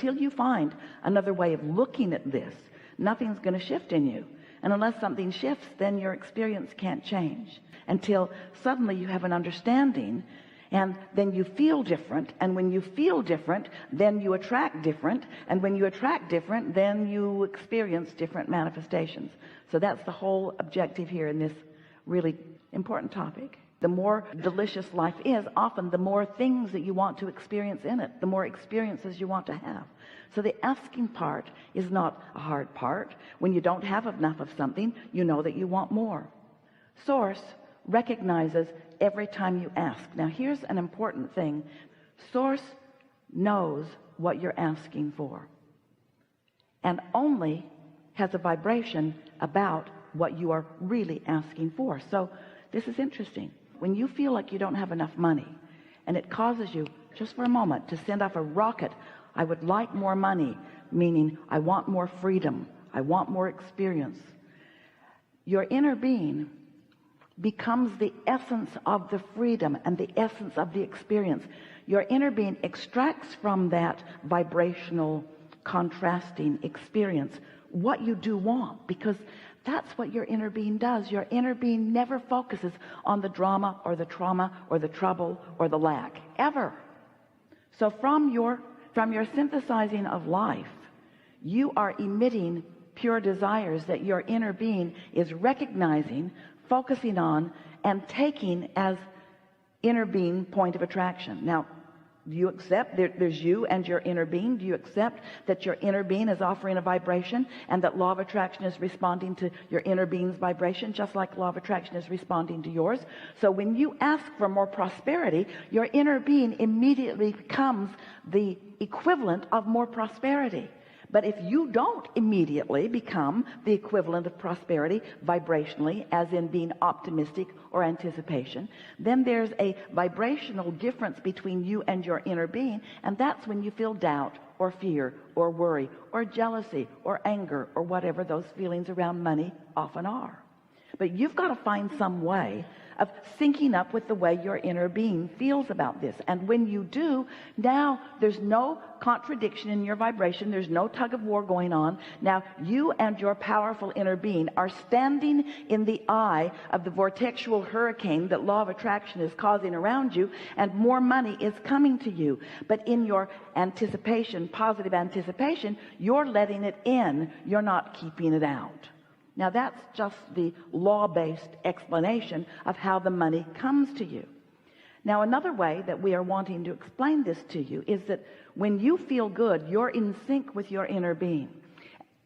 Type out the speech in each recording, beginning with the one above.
until you find another way of looking at this, nothing's going to shift in you. And unless something shifts, then your experience can't change until suddenly you have an understanding, and then you feel different. And when you feel different, then you attract different. And when you attract different, then you experience different manifestations. So that's the whole objective here in this really important topic. The more delicious life is, often the more things that you want to experience in it, the more experiences you want to have. So the asking part is not a hard part. When you don't have enough of something, you know that you want more. Source recognizes every time you ask. Now here's an important thing. Source knows what you're asking for and only has a vibration about what you are really asking for. So this is interesting. When you feel like you don't have enough money and it causes you just for a moment to send off a rocket, I would like more money, meaning I want more freedom, I want more experience, your inner being becomes the essence of the freedom and the essence of the experience. Your inner being extracts from that vibrational contrasting experience what you do want, because that's what your inner being does. Your inner being never focuses on the drama or the trauma or the trouble or the lack, ever. So from your synthesizing of life, you are emitting pure desires that your inner being is recognizing, focusing on, and taking as inner being point of attraction. Now, do you accept there's you and your inner being? Do you accept that your inner being is offering a vibration and that law of attraction is responding to your inner being's vibration, just like law of attraction is responding to yours? So when you ask for more prosperity, your inner being immediately becomes the equivalent of more prosperity. But if you don't immediately become the equivalent of prosperity vibrationally, as in being optimistic or anticipation, then there's a vibrational difference between you and your inner being, and that's when you feel doubt or fear or worry or jealousy or anger or whatever those feelings around money often are. But you've got to find some way of syncing up with the way your inner being feels about this. And when you do, now there's no contradiction in your vibration. There's no tug of war going on. Now you and your powerful inner being are standing in the eye of the vortexual hurricane that law of attraction is causing around you, and more money is coming to you. But in your anticipation, positive anticipation, you're letting it in. You're not keeping it out. Now that's just the law-based explanation of how the money comes to you. Now another way that we are wanting to explain this to you is that when you feel good, you're in sync with your inner being.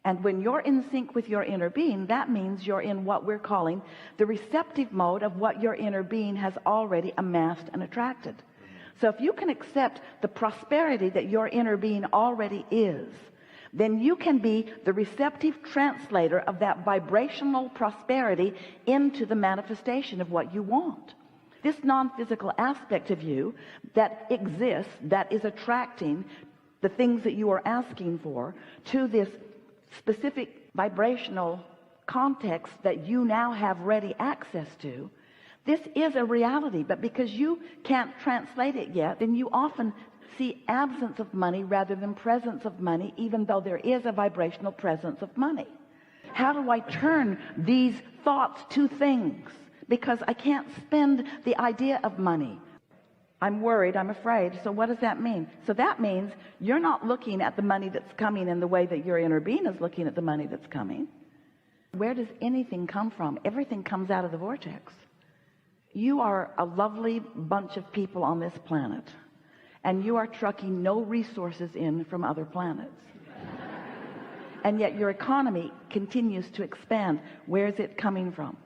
And when you're in sync with your inner being, that means you're in what we're calling the receptive mode of what your inner being has already amassed and attracted. So if you can accept the prosperity that your inner being already is, then you can be the receptive translator of that vibrational prosperity into the manifestation of what you want. This non-physical aspect of you that exists, that is attracting the things that you are asking for to this specific vibrational context that you now have ready access to, this is a reality. But because you can't translate it yet, then you often see absence of money rather than presence of money, even though there is a vibrational presence of money. How do I turn these thoughts to things? Because I can't spend the idea of money. I'm worried, I'm afraid. So what does that mean? So that means you're not looking at the money that's coming in the way that your inner being is looking at the money that's coming. Where does anything come from? Everything comes out of the vortex. You are a lovely bunch of people on this planet, and you are trucking no resources in from other planets. And yet your economy continues to expand. Where is it coming from?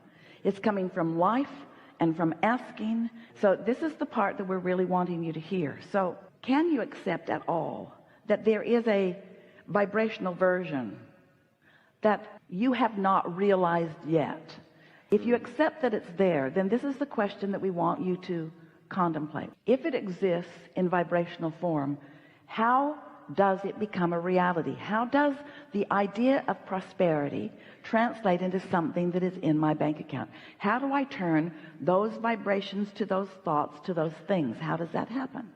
It's coming from life and from asking. So this is the part that we're really wanting you to hear. So can you accept at all that there is a vibrational version that you have not realized yet? If you accept that it's there, then this is the question that we want you to contemplate. If it exists in vibrational form, how does it become a reality? How does the idea of prosperity translate into something that is in my bank account? How do I turn those vibrations to those thoughts to those things? How does that happen?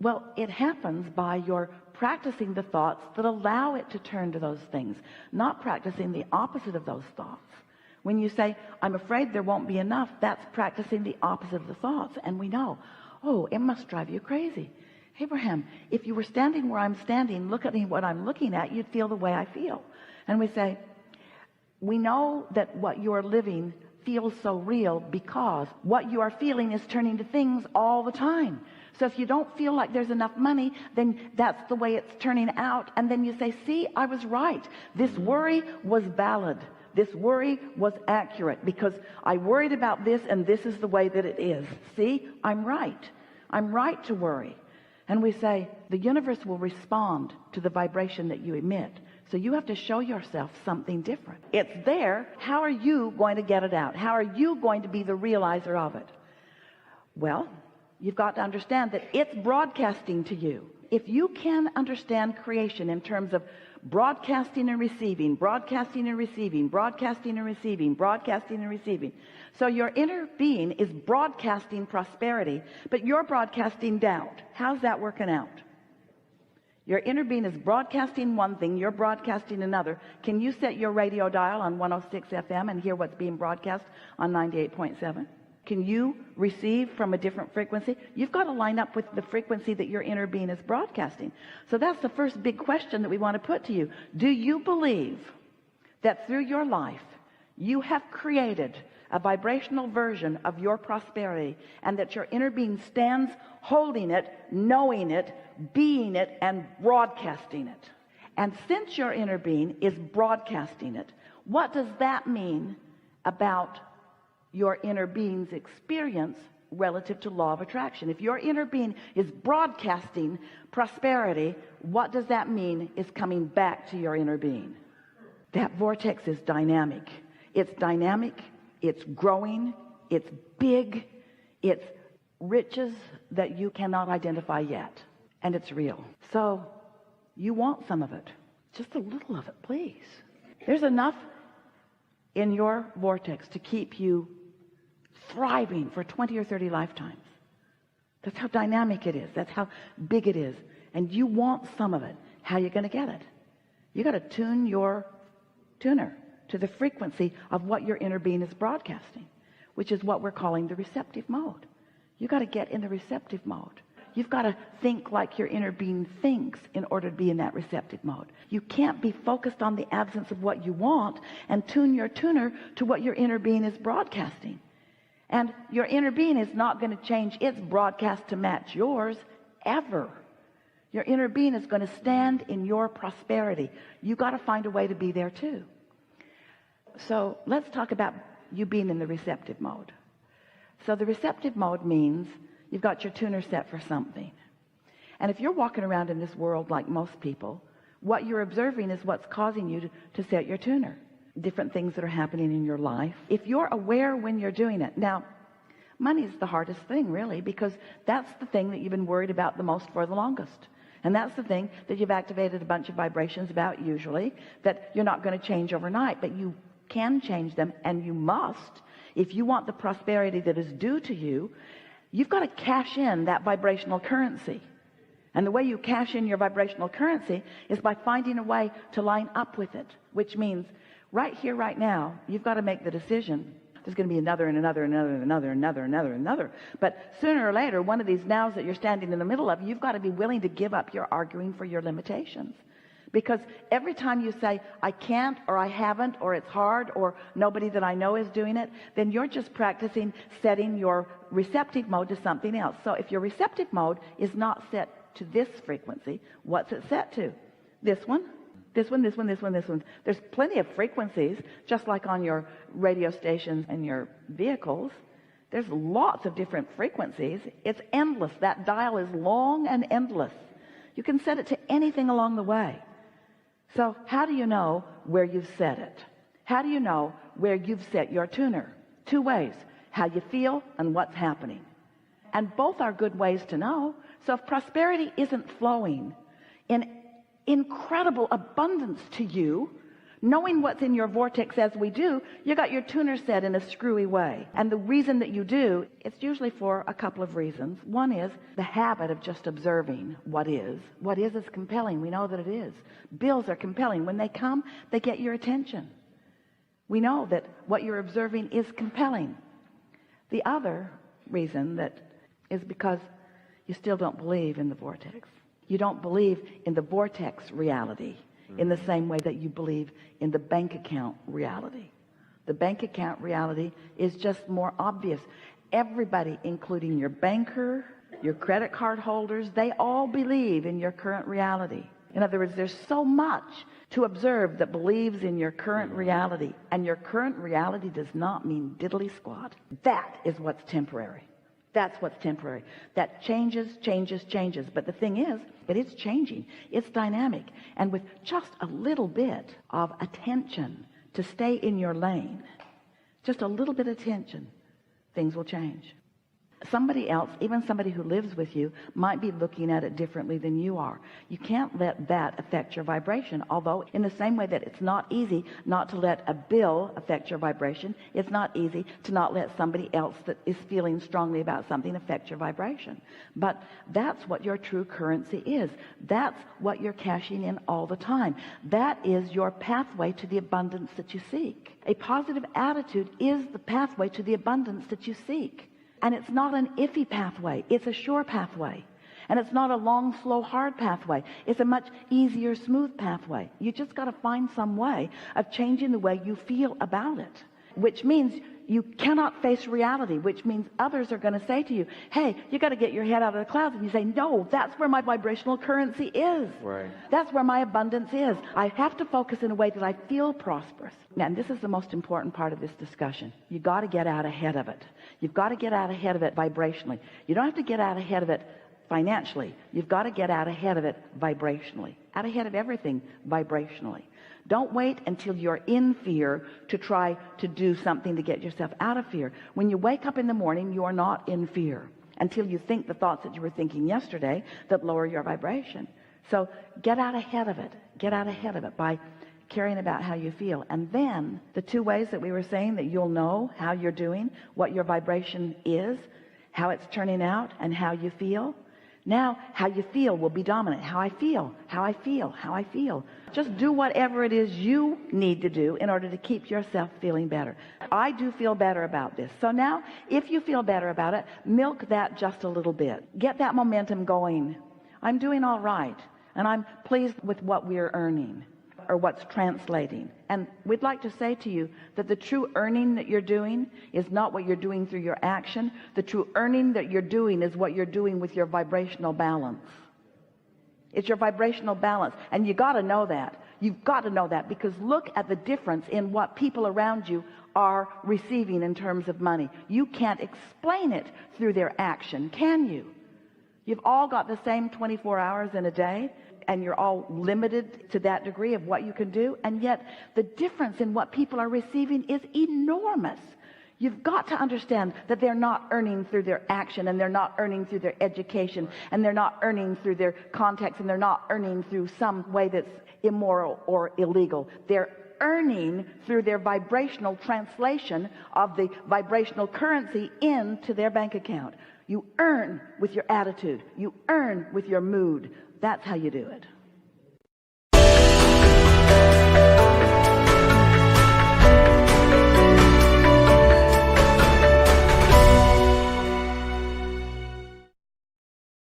Well, it happens by your practicing the thoughts that allow it to turn to those things, not practicing the opposite of those thoughts. When you say, I'm afraid there won't be enough, that's practicing the opposite of the thoughts. And we know, oh, it must drive you crazy. Abraham, if you were standing where I'm standing, look at me what I'm looking at, you'd feel the way I feel. And we say, we know that what you're living feels so real because what you are feeling is turning to things all the time. So if you don't feel like there's enough money, then that's the way it's turning out. And then you say, see, I was right. This worry was valid. This worry was accurate because I worried about this and this is the way that it is. See, I'm right. I'm right to worry. And we say, the universe will respond to the vibration that you emit. So you have to show yourself something different. It's there. How are you going to get it out? How are you going to be the realizer of it? Well, you've got to understand that it's broadcasting to you. If you can understand creation in terms of broadcasting and receiving, broadcasting and receiving, broadcasting and receiving, broadcasting and receiving. So your inner being is broadcasting prosperity, but you're broadcasting doubt. How's that working out? Your inner being is broadcasting one thing, you're broadcasting another. Can you set your radio dial on 106 FM and hear what's being broadcast on 98.7? Can you receive from a different frequency? You've got to line up with the frequency that your inner being is broadcasting. So that's the first big question that we want to put to you. Do you believe that through your life you have created a vibrational version of your prosperity and that your inner being stands holding it, knowing it, being it, and broadcasting it? And since your inner being is broadcasting it, what does that mean about your inner being's experience relative to law of attraction? If your inner being is broadcasting prosperity, what does that mean is coming back to your inner being? That vortex is dynamic. It's dynamic, it's growing, it's big, it's riches that you cannot identify yet, and it's real. So you want some of it, just a little of it, please. There's enough in your vortex to keep you thriving for 20 or 30 lifetimes. That's how dynamic it is. That's how big it is. And you want some of it. How are you going to get it? You got to tune your tuner to the frequency of what your inner being is broadcasting, which is what we're calling the receptive mode. You got to get in the receptive mode. You've got to think like your inner being thinks in order to be in that receptive mode. You can't be focused on the absence of what you want and tune your tuner to what your inner being is broadcasting. And your inner being is not going to change its broadcast to match yours ever. Your inner being is going to stand in your prosperity. You got to find a way to be there too. So let's talk about you being in the receptive mode. So the receptive mode means you've got your tuner set for something. And if you're walking around in this world like most people, what you're observing is what's causing you to set your tuner. Different things that are happening in your life. If you're aware when you're doing it. Now, money is the hardest thing, really, because that's the thing that you've been worried about the most for the longest. And that's the thing that you've activated a bunch of vibrations about, usually, that you're not going to change overnight, but you can change them, and you must. If you want the prosperity that is due to you, you've got to cash in that vibrational currency. And the way you cash in your vibrational currency is by finding a way to line up with it, which means right here, right now, you've got to make the decision. There's going to be another and another and another and another and another and another and another. But sooner or later, one of these nows that you're standing in the middle of, you've got to be willing to give up your arguing for your limitations. Because every time you say, I can't, or I haven't, or it's hard, or nobody that I know is doing it, then you're just practicing setting your receptive mode to something else. So if your receptive mode is not set to this frequency, what's it set to? This one? This one, this one, this one, this one. There's plenty of frequencies, just like on your radio stations and your vehicles. There's lots of different frequencies. It's endless. That dial is long and endless. You can set it to anything along the way. So how do you know where you've set it? How do you know where you've set your tuner? Two ways: how you feel and what's happening. And both are good ways to know. So if prosperity isn't flowing in incredible abundance to you Knowing what's in your vortex as we do, you got your tuner set in a screwy way. And the reason that you do, it's usually for a couple of reasons. One is the habit of just observing what is. What is compelling. We know that it is. Bills are compelling. When they come, they get your attention. We know that what you're observing is compelling. The other reason that is because you still don't believe in the vortex. You don't believe in the vortex reality in the same way that you believe in the bank account reality. The bank account reality is just more obvious. Everybody, including your banker, your credit card holders, they all believe in your current reality. In other words, there's so much to observe that believes in your current reality, and your current reality does not mean diddly squat. That is what's temporary. That's what's temporary. That changes. But the thing is, it is changing. It's dynamic. And with just a little bit of attention to stay in your lane, just a little bit of attention, things will change. Somebody else, even somebody who lives with you, might be looking at it differently than you are. You can't let that affect your vibration. Although in the same way that it's not easy not to let a bill affect your vibration, it's not easy to not let somebody else that is feeling strongly about something affect your vibration. But that's what your true currency is. That's what you're cashing in all the time. That is your pathway to the abundance that you seek. A positive attitude is the pathway to the abundance that you seek. And it's not an iffy pathway. It's a sure pathway. And it's not a long, slow, hard pathway. It's a much easier, smooth pathway. You just got to find some way of changing the way you feel about it, which means you cannot face reality, which means others are going to say to you, hey, you got to get your head out of the clouds. And you say, no, that's where my vibrational currency is. Right. That's where my abundance is. I have to focus in a way that I feel prosperous. And this is the most important part of this discussion. You got to get out ahead of it. You've got to get out ahead of it vibrationally. You don't have to get out ahead of it financially. You've got to get out ahead of it vibrationally. Out ahead of everything vibrationally. Don't wait until you're in fear to try to do something to get yourself out of fear. When you wake up in the morning, you are not in fear until you think the thoughts that you were thinking yesterday that lower your vibration. So get out ahead of it. Get out ahead of it by caring about how you feel. And then the two ways that we were saying that you'll know how you're doing, what your vibration is, how it's turning out, and how you feel. Now, how you feel will be dominant. How I feel. Just do whatever it is you need to do in order to keep yourself feeling better. I do feel better about this. So now, if you feel better about it, milk that just a little bit. Get that momentum going. I'm doing all right, and I'm pleased with what we're earning, or what's translating. And we'd like to say to you that the true earning that you're doing is not what you're doing through your action. The true earning that you're doing is what you're doing with your vibrational balance. It's your vibrational balance. And you got to know that. You've got to know that, because look at the difference in what people around you are receiving in terms of money. You can't explain it through their action, can you? You've all got the same 24 hours in a day, and you're all limited to that degree of what you can do, and yet the difference in what people are receiving is enormous. You've got to understand that they're not earning through their action, and they're not earning through their education, and they're not earning through their contacts, and they're not earning through some way that's immoral or illegal. They're earning through their vibrational translation of the vibrational currency into their bank account. You earn with your attitude. You earn with your mood. That's how you do it.